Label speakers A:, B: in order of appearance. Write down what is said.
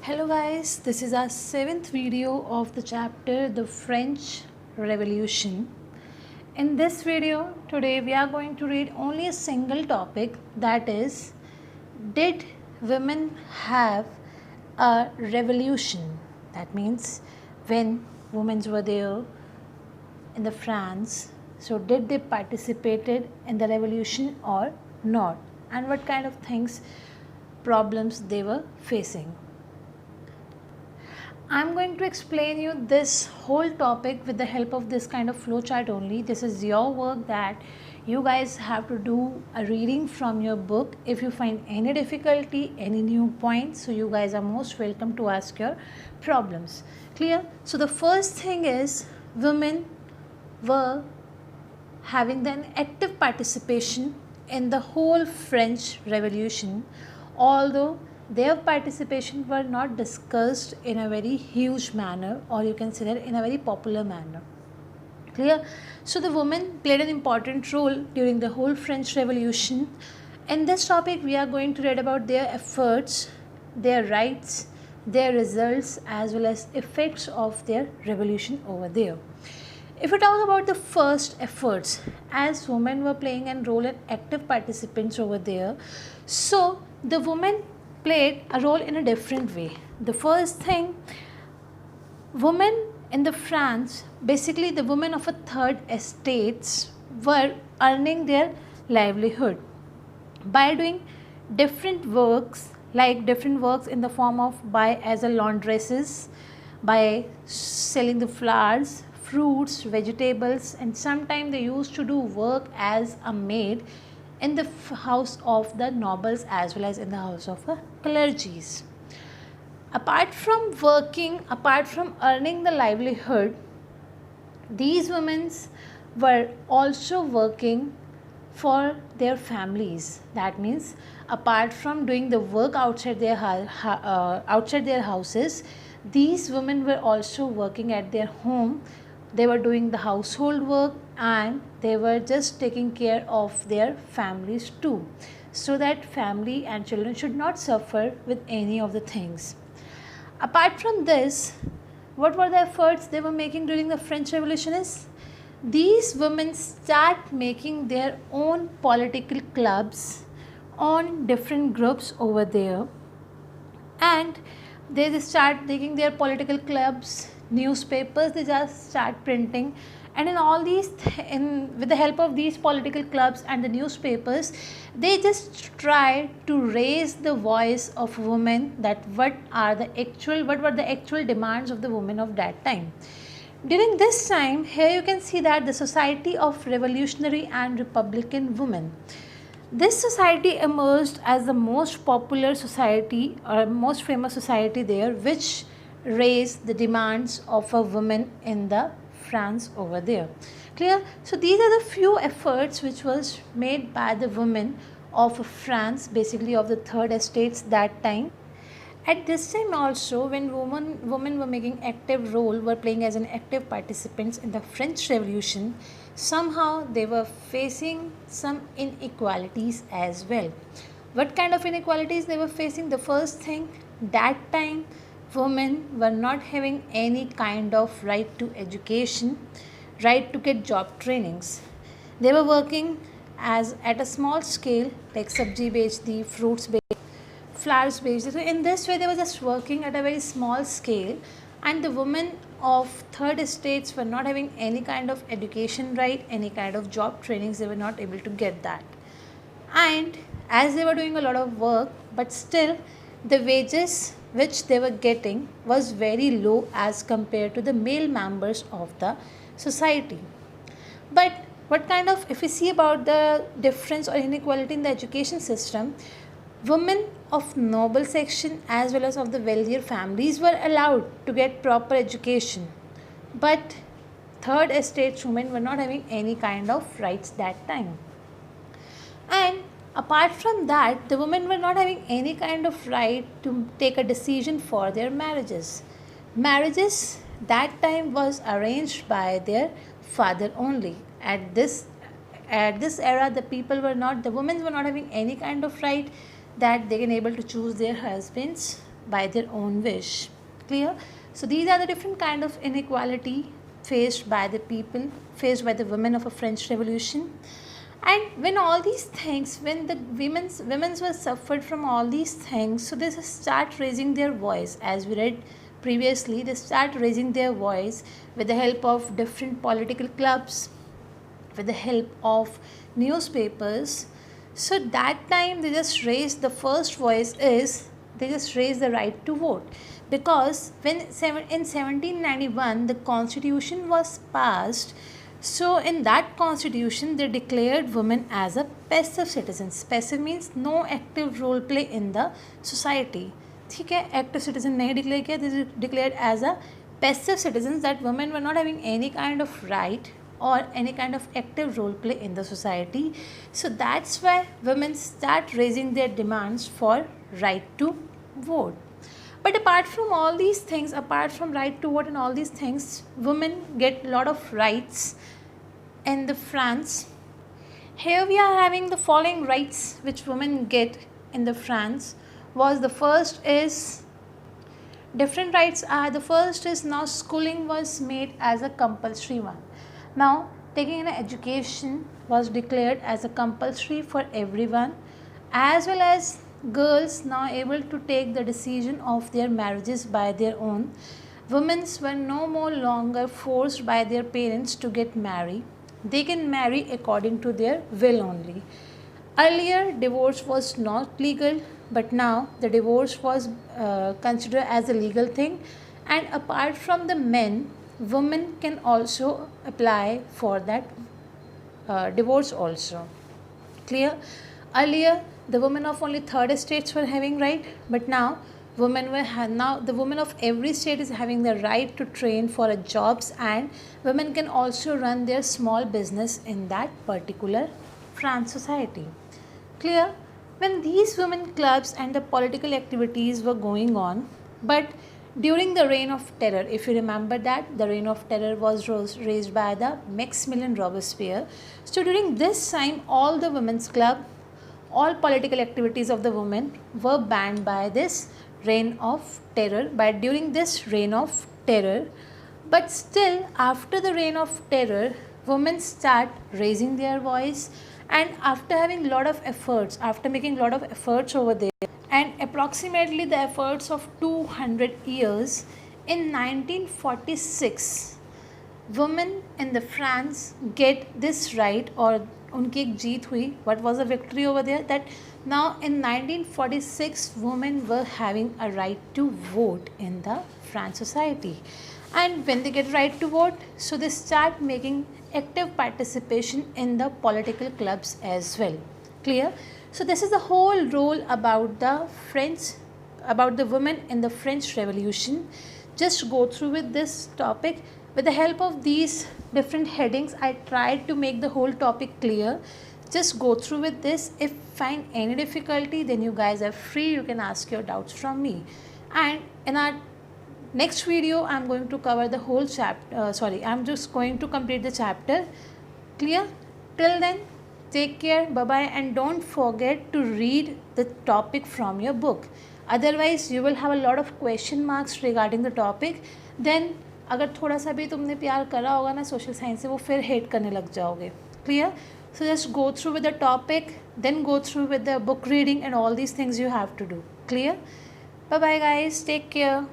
A: Hello guys, this is our 7th video of the chapter The French Revolution. In this video today we are going to read only a single topic, that is, did women have a revolution? That means when women were there in the France, so did they participated in the revolution or not, and what kind of things problems they were facing. I'm going to explain you this whole topic with the help of this kind of flowchart only. This is your work that you guys have to do a reading from your book. If you find any difficulty, any new points, so you guys are most welcome to ask your problems. Clear? So the first thing is women were having an active participation in the whole French Revolution, although their participation were not discussed in a very huge manner, or you can say that in a very popular manner. Clear? So the women played an important role during the whole French Revolution. In this topic we are going to read about their efforts, their rights, their results, as well as effects of their revolution over there. If we talk about the first efforts, as women were playing a role in active participants over there, so the women played a role in a different way. The first thing, women in the France, basically the women of a third estates, were earning their livelihood by doing different works, like different works in the form of by as a laundresses, by selling the flowers, fruits, vegetables, and sometimes they used to do work as a maid in the house of the nobles as well as in the house of the clergies. Apart from working, apart from earning the livelihood, these women were also working for their families. That means apart from doing the work outside their houses, these women were also working at their home. They were doing the household work and they were just taking care of their families too, so that family and children should not suffer with any of the things. Apart from this, what were the efforts they were making during the French Revolution is, these women start making their own political clubs on different groups over there, and they just start taking their political clubs, newspapers, they just start printing, and in all these with the help of these political clubs and the newspapers, they just try to raise the voice of women, that what were the actual demands of the women of that time. During this time, here you can see that the Society of Revolutionary and Republican Women, this society emerged as the most popular society or most famous society there, which raised the demands of a woman in the France over there. Clear? So these are the few efforts which was made by the women of France, basically of the third estates that time. At this time also, when women were making active role, were playing as an active participants in the French Revolution, somehow they were facing some inequalities as well. What kind of inequalities they were facing? The first thing, that time women were not having any kind of right to education, right to get job trainings. They were working as at a small scale, like sabji bechdi, fruits bechdi, flowers bechdi. So in this way they were just working at a very small scale, and the women of third estates were not having any kind of education right, any kind of job trainings, they were not able to get that. And as they were doing a lot of work, but still the wages which they were getting was very low as compared to the male members of the society. But what kind of, if we see about the difference or inequality in the education system, women of noble section as well as of the wealthier families were allowed to get proper education, but third estate women were not having any kind of rights that time. And apart from that, the women were not having any kind of right to take a decision for their marriages. Marriages that time was arranged by their father only. At this era, the women were not having any kind of right that they can able to choose their husbands. by their own wish. Clear? So these are the different kind of inequality faced by the people, faced by the women of a French Revolution. And when all these things, when the women's were suffered from all these things, so they start raising their voice. As we read previously, they start raising their voice with the help of different political clubs, with the help of newspapers. So that time they just raised the first voice is they just raised the right to vote, because when in 1791 the constitution was passed. So in that constitution they declared women as a passive citizens. Passive means no active role play in the society. ठीक है, active citizen नहीं declare किया, they declared as a passive citizens, that women were not having any kind of right or any kind of active role play in the society. So that's why women start raising their demands for right to vote. But apart from all these things, apart from right to vote and all these things, women get a lot of rights in the France. Here we are having the following rights which women get in the France. Was the first is different rights are, the first is now schooling was made as a compulsory one. Now taking an education was declared as a compulsory for everyone, as well as girls now able to take the decision of their marriages by their own. Women were no more longer forced by their parents to get married. They can marry according to their will only. Earlier divorce was not legal, but now the divorce was considered as a legal thing. And apart from the men, women can also apply for that divorce also. Clear? Earlier the women of only third estates were having right, but now now the women of every state is having the right to train for a jobs, and women can also run their small business in that particular France society. Clear? When these women clubs and the political activities were going on, but during the reign of terror, if you remember that the reign of terror was raised by the Maximilian Robespierre. So during this time, all the women's club, all political activities of the women were banned by this reign of terror, during this reign of terror. But still, after the reign of terror, women start raising their voice, and after having lot of efforts, after making lot of efforts over there, and approximately the efforts of 200 years, in 1946 women in the France get this right, or उनकी एक जीत हुई. What was the victory over there? That now in 1946 women were having a right to vote in the France society. And when they get right to vote, so they start making active participation in the political clubs as well. Clear? So this is the whole role about the women in the French Revolution. Just go through with this topic. With the help of these different headings, I tried to make the whole topic clear. Just go through with this. If find any difficulty, then you guys are free. You can ask your doubts from me. And in our next video, I'm going to cover the whole chapter. I'm just going to complete the chapter. Clear? Till then, take care. Bye-bye. And don't forget to read the topic from your book. Otherwise, you will have a lot of question marks regarding the topic. Then अगर थोड़ा सा भी तुमने प्यार करा होगा ना social science से, वो फिर हेट करने लग जाओगे. Clear? So just go through with the topic, then go through with the book reading and all these things you have to do. Clear? Bye bye guys, take care.